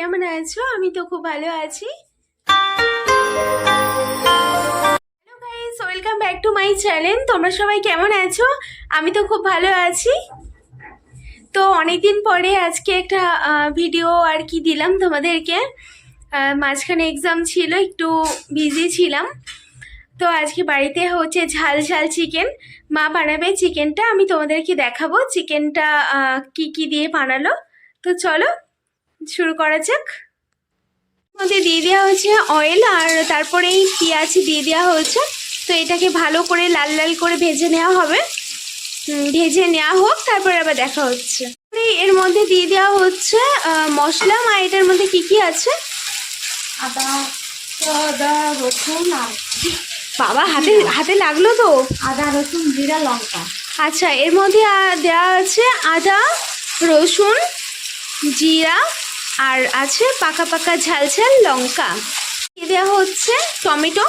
কেমন আছো? আমি তো খুব ভালো আছি। Hello guys, welcome back to my channel. তোমরা সবাই কেমন আছো? আমি তো খুব ভালো আছি। তো অনেকদিন পরে আজকে একটা ভিডিও আর কি দিলাম তোমাদেরকে। মাঝখানে এক্সাম ছিল, একটু বিজি ছিলাম। তো আজকে বাড়িতে হচ্ছে ঝাল ঝাল চিকেন। মা বানাবে চিকেনটা, আমি তোমাদেরকে দেখাবো চিকেনটা কি কি দিয়ে বানালো। তো চলো শুরু করা যাক। মধ্যে দিয়ে দেওয়া হয়েছে অয়েল, আর তারপরেই পেঁয়াজ দিয়ে দেওয়া হয়েছে। তো এটাকে ভালো করে লাল লাল করে ভেজে নেওয়া হবে। ভেজে নেওয়া হোক, তারপরে আবার দেখা হচ্ছে। এর মধ্যে দিয়ে দেওয়া হচ্ছে মশলা। মা এটার মধ্যে কি কি আছে? আদা আদা রসুন আর বাবা হাতে হাতে লাগলো তো। আদা রসুন জিরা লঙ্কা। আচ্ছা, এর মধ্যে দেওয়া আছে আদা রসুন জিরা, আর আছে পাকা পাকা ঝাল ঝাল লঙ্কা। দেওয়া হচ্ছে টমেটো।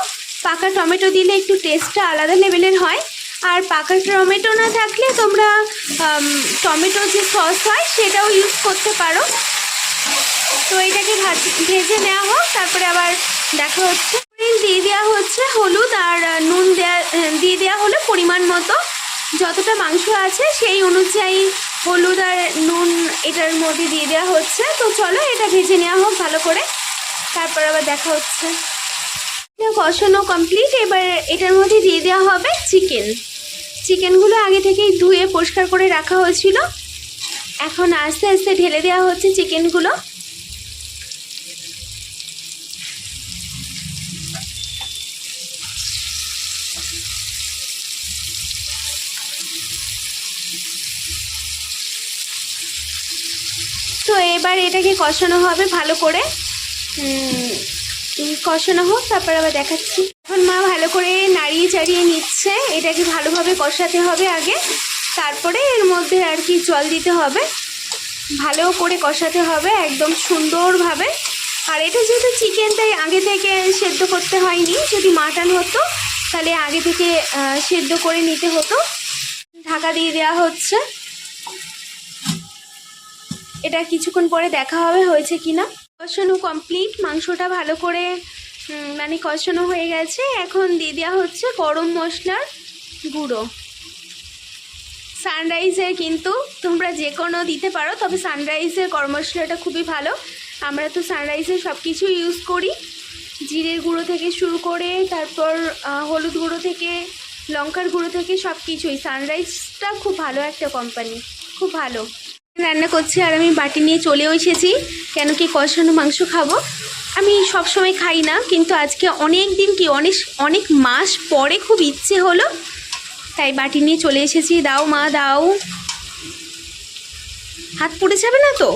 পাকা টমেটো দিলে একটু টেস্টটা আলাদা লেভেলের হয়। আর পাকা টমেটো না থাকলে তোমরা টমেটো যে সস হয় সেটাও ইউজ করতে পারো। তো এটাকে ভেজে নেওয়া হোক, তারপরে আবার দেখা হচ্ছে। দিয়ে দেওয়া হচ্ছে হলুদ আর নুন দিয়ে দেওয়া হলো পরিমাণ মতো। যতটা মাংস আছে সেই অনুযায়ী হলুদ আর নুন এটার মধ্যে দিয়ে দেওয়া হচ্ছে। তো চলো এটা ভেজে নেওয়া হোক ভালো করে, তারপর আবার দেখা হচ্ছে। কষানো কমপ্লিট। এবার এটার মধ্যে দিয়ে দেওয়া হবে চিকেনগুলো আগে থেকেই ধুয়ে পরিষ্কার করে রাখা হয়েছিল। এখন আস্তে আস্তে ঢেলে দেওয়া হচ্ছে চিকেনগুলো। তো এবার এটাকে কষানো হবে ভালো করে। কষানো হোক, তারপর আবার দেখাচ্ছি। এখন মা ভালো করে নাড়িয়ে চাড়িয়ে নিচ্ছে। এটাকে ভালোভাবে কষাতে হবে আগে, তারপরে এর মধ্যে আর কি জল দিতে হবে। ভালো করে কষাতে হবে একদম সুন্দরভাবে। আর এটা যেহেতু চিকেন, তাই আগে থেকে সেদ্ধ করতে হয়নি। যদি মাটন হতো তাহলে আগে থেকে সেদ্ধ করে নিতে হতো। ঢাকা দিয়ে দেওয়া হচ্ছে। এটা কিছুক্ষণ পরে দেখা হবে হয়েছে কিনা। কষানো কমপ্লিট। মাংসটা ভালো করে মানে কষানো হয়ে গেছে। এখন দিয়ে দেওয়া হচ্ছে গরম মশলার গুঁড়ো। সানরাইজের, কিন্তু তোমরা যে কোনো দিতে পারো, তবে সানরাইজের গরম মশলাটা খুবই ভালো। আমরা তো সানরাইজের সব কিছু ইউজ করি, জিরের গুঁড়ো থেকে শুরু করে, তারপর হলুদ গুঁড়ো থেকে লঙ্কার গুঁড়ো থেকে সব কিছুই। সানরাইজটা খুব ভালো একটা কোম্পানি, খুব ভালো রান্না করছে। আর আমি বাটি নিয়ে চলেও এসেছি, কেন কি কষানো মাংস খাবো। আমি সব সময় খাই না, কিন্তু আজকে অনেক দিন কি অনেক মাস পরে খুব ইচ্ছে হলো, তাই বাটি নিয়ে চলে এসেছি। দাও মা দাও, হাত পুড়ে যাবে না তো?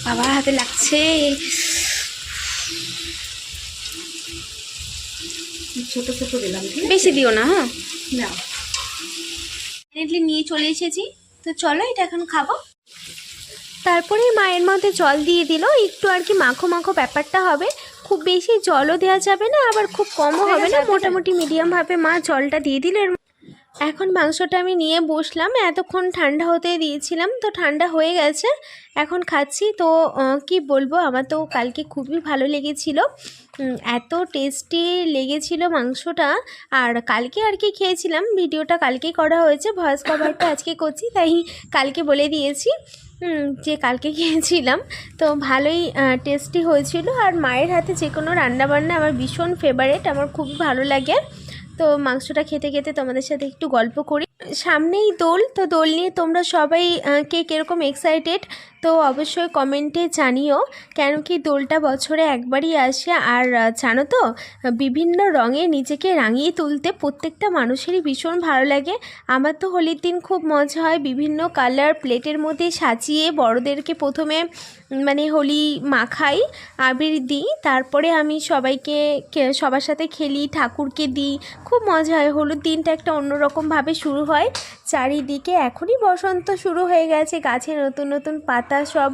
বাবা হাতে লাগছে। ছোট ছোট দিলাম, বেশি দিও না। হ্যাঁ, না নিয়ে চলে এসেছি। তো চলো এটা এখন খাবো। তারপরে মায়ের মধ্যে জল দিয়ে দিল একটু, আর কি মাখো মাখো ব্যাপারটা হবে। খুব বেশি জলও দেওয়া যাবে না, আবার খুব কমও হবে না, মোটামুটি মিডিয়ামভাবে মা জলটা দিয়ে দিল। এখন মাংসটা আমি নিয়ে বসলাম। এতক্ষণ ঠান্ডা হতে দিয়েছিলাম, তো ঠান্ডা হয়ে গেছে, এখন খাচ্ছি। তো কি বলবো, আমার তো কালকে খুবই ভালো লেগেছিল, এত টেস্টি লেগেছিল মাংসটা। আর কালকে আর কি খেয়েছিলাম, ভিডিওটা কালকেই করা হয়েছে, ভয়েস কভারটা আজকে করছি, তাই কালকে বলে দিয়েছি যে কালকে খেয়েছিলাম। তো ভালোই টেস্টি হয়েছিল। আর মায়ের হাতে যে কোনো রান্নাবান্না আমার ভীষণ ফেভারিট, আমার খুবই ভালো লাগে। তো মাংসটা খেতে খেতে তোমাদের সাথে একটু গল্প করি। সামনেই দোল, তো দোল নিয়ে তোমরা সবাই কে কীরকম এক্সাইটেড তো অবশ্যই কমেন্টে জানিও। কেন কি দোলটা বছরে একবারই আসে। আর জানো তো, বিভিন্ন রঙে নিজেকে রাঙিয়ে তুলতে প্রত্যেকটা মানুষেরই ভীষণ ভালো লাগে। আমার তো হোলির দিন খুব মজা হয়, বিভিন্ন কালার প্লেটের মধ্যে সাজিয়ে বড়দেরকে প্রথমে মানে হোলি মাখাই, আবির দিই, তারপরে আমি সবার সাথে খেলি, ঠাকুরকে দিই, খুব মজা হয়। হলুদ দিনটা একটা অন্যরকমভাবে শুরু হয়। চারিদিকে এখনই বসন্ত শুরু হয়ে গেছে, গাছে নতুন নতুন পাতা সব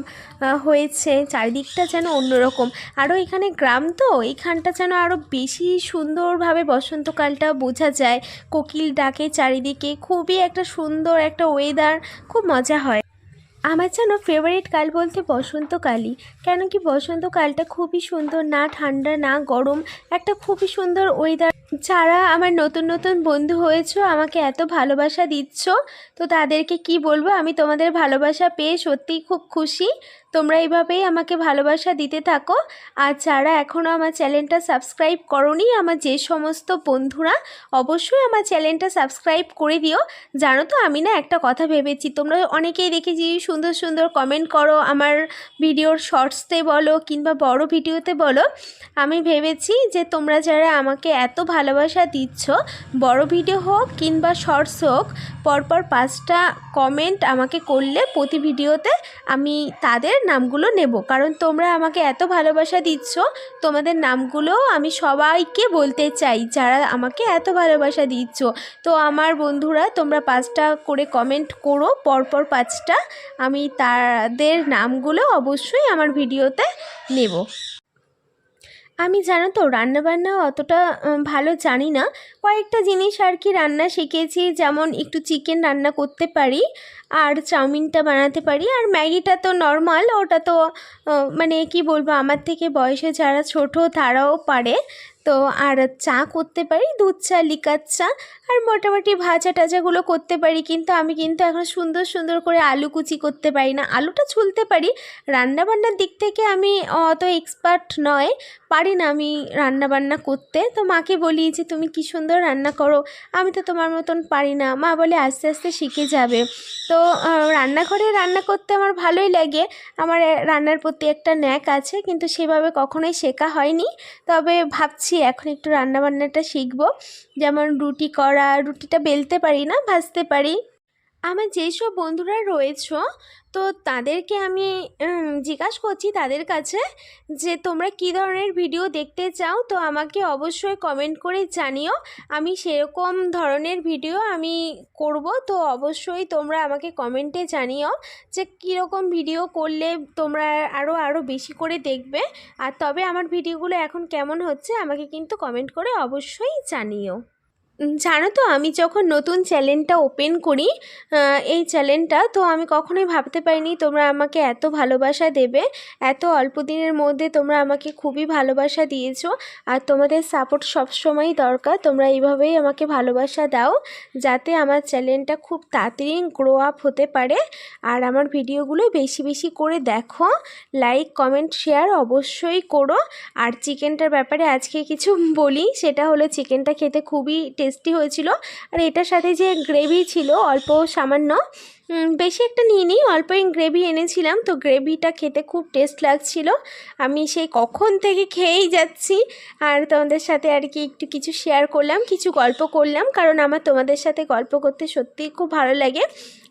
হয়েছে, চারিদিকটা যেন অন্যরকম। আরও এখানে গ্রাম তো, এইখানটা যেন আরও বেশি সুন্দরভাবে বসন্তকালটা বোঝা যায়। কোকিল ডাকে চারিদিকে, খুবই একটা সুন্দর একটা ওয়েদার, খুব মজা হয়। আমার যেন ফেভারিট কাল বলতে বসন্তকালই। কেন কি বসন্তকালটা খুবই সুন্দর, না ঠান্ডা না গরম, একটা খুবই সুন্দর ওয়েদার। যারা আমার নতুন নতুন বন্ধু হয়েছো, আমাকে এত ভালোবাসা দিচ্ছ, তো তাদেরকে কি বলবো, আমি তোমাদের ভালোবাসা পেয়ে সত্যিই খুব খুশি। তোমরা এইভাবেই আমাকে ভালোবাসা দিতে থাকো। আর যারা এখনও আমার চ্যানেলটা সাবস্ক্রাইব করোনি, আমার যে সমস্ত বন্ধুরা, অবশ্যই আমার চ্যানেলটা সাবস্ক্রাইব করে দিও। জানো তো, আমি না একটা কথা ভেবেছি, তোমরা অনেকেই দেখেছি সুন্দর সুন্দর কমেন্ট করো আমার ভিডিওর শর্টসতে বলো কিংবা বড় ভিডিওতে বলো। আমি ভেবেছি যে তোমরা যারা আমাকে এত ভালোবাসা দিচ্ছ, বড় ভিডিও হোক কিংবা শর্টস হোক, পরপর 5টা কমেন্ট আমাকে করলে প্রতি ভিডিওতে আমি তাদের নামগুলো নেব। কারণ তোমরা আমাকে এত ভালোবাসা দিচ্ছ, তোমাদের নামগুলো আমি সবাইকে বলতে চাই যারা আমাকে এত ভালোবাসা দিচ্ছ। তো আমার বন্ধুরা, তোমরা 5টা করে কমেন্ট করো, পরপর 5টা, আমি তাদের নামগুলো অবশ্যই আমার ভিডিওতে নেব। আমি জানো তো রান্নাবান্না অতটা ভালো জানি না, কয়েকটা জিনিস আর কি রান্না শিখেছি, যেমন একটু চিকেন রান্না করতে পারি, আর চাউমিনটা বানাতে পারি, আর ম্যাগিটা তো নর্মাল, ওটা তো মানে কি বলবো, আমার থেকে বয়সে যারা ছোট তারাও পারে। তো আর চা করতে পারি, দুধ চা, লিকার চা, আর মোটামুটি ভাজা টাজাগুলো করতে পারি। কিন্তু আমি এখন সুন্দর সুন্দর করে আলু কুচি করতে পারি না, আলুটা ছুলতে পারি। রান্নাবান্নার দিক থেকে আমি অত এক্সপার্ট নয়, পারি না আমি রান্নাবান্না করতে। তো মাকে বলি যে তুমি কি সুন্দর রান্না করো, আমি তো তোমার মতন পারি না। মা বলে আস্তে আস্তে শিখে যাবে। তো রান্নাঘরে রান্না করতে আমার ভালোই লাগে, আমার রান্নার প্রতি একটা ন্যাক আছে, কিন্তু সেভাবে কখনোই শেখা হয়নি। তবে ভাবছি এখন একটু রান্নাবান্নাটা শিখবো। যেমন রুটি করা, রুটিটা বেলতে পারি না, ভাজতে পারি। আমার যেসব বন্ধুরা রয়েছে, তো তাদেরকে আমি জিজ্ঞাসা করছি তাদের কাছে যে তোমরা কী ধরনের ভিডিও দেখতে চাও, তো আমাকে অবশ্যই কমেন্ট করে জানিও। আমি সেরকম ধরনের ভিডিও আমি করব। তো অবশ্যই তোমরা আমাকে কমেন্টে জানিও যে কীরকম ভিডিও করলে তোমরা আরও বেশি করে দেখবে। আর তবে আমার ভিডিওগুলো এখন কেমন হচ্ছে আমাকে কিন্তু কমেন্ট করে অবশ্যই জানিও। জানো তো, আমি যখন নতুন চ্যানেলটা ওপেন করি, এই চ্যানেলটা, তো আমি কখনোই ভাবতে পারিনি তোমরা আমাকে এত ভালোবাসা দেবে। এত অল্প দিনের মধ্যে তোমরা আমাকে খুবই ভালোবাসা দিয়েছো, আর তোমাদের সাপোর্ট সবসময়ই দরকার। তোমরা এইভাবেই আমাকে ভালোবাসা দাও, যাতে আমার চ্যানেলটা খুব তাড়াতাড়ি গ্রো আপ হতে পারে। আর আমার ভিডিওগুলো বেশি বেশি করে দেখো, লাইক কমেন্ট শেয়ার অবশ্যই করো। আর চিকেনটার ব্যাপারে আজকে কিছু বলি, সেটা হলো চিকেনটা খেতে খুবই টেস্টি হয়েছিল। আর এটার সাথে যে গ্রেভি ছিল অল্প সামান্য, বেশি একটা নিইনি, অল্পই গ্রেভি এনেছিলাম। তো গ্রেভিটা খেতে খুব টেস্ট লাগছিল, আমি সেই কখন থেকে খেয়েই যাচ্ছি। আর তোমাদের সাথে আর কি একটু কিছু শেয়ার করলাম, কিছু গল্প করলাম, কারণ আমার তোমাদের সাথে গল্প করতে সত্যিই খুব ভালো লাগে।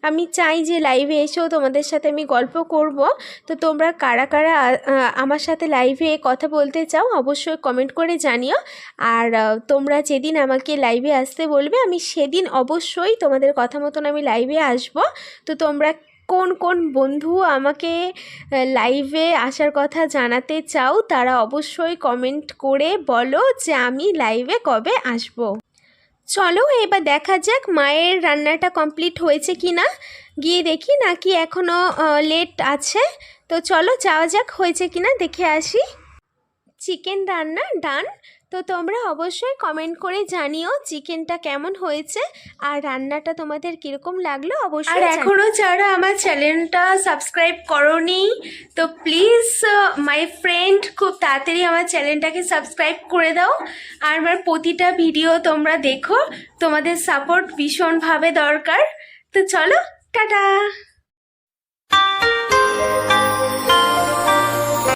আমি চাই যে লাইভে এসেও তোমাদের সাথে আমি গল্প করব। তো তোমরা কারা কারা আমার সাথে লাইভে কথা বলতে চাও অবশ্যই কমেন্ট করে জানিও। আর তোমরা যেদিন আমাকে লাইভে আসতে বলবে, আমি সেদিন অবশ্যই তোমাদের কথা মতন আমি লাইভে আসব। তো তোমরা কোন কোন বন্ধু আমাকে লাইভে আসার কথা জানাতে চাও, তারা অবশ্যই কমেন্ট করে বলো যে আমি লাইভে কবে আসব। চলো এবার দেখা যাক মায়ের রান্নাটা কমপ্লিট হয়েছে কি না, গিয়ে দেখি নাকি এখনও লেট আছে। তো চলো যাওয়া যাক, হয়েছে কি না দেখে আসি। চিকেন রান্না ডান। তো তোমরা অবশ্যই কমেন্ট করে জানিও চিকেনটা কেমন হয়েছে আর রান্নাটা তোমাদের কীরকম লাগলো অবশ্যই। আর এখনও যারা আমার চ্যানেলটা সাবস্ক্রাইব করোনি, তো প্লিজ মাই ফ্রেন্ড খুব তাড়াতাড়ি আমার চ্যানেলটাকে সাবস্ক্রাইব করে দাও। আর আমার প্রতিটা ভিডিও তোমরা দেখো, তোমাদের সাপোর্ট ভীষণভাবে দরকার। তো চলো, টাটা।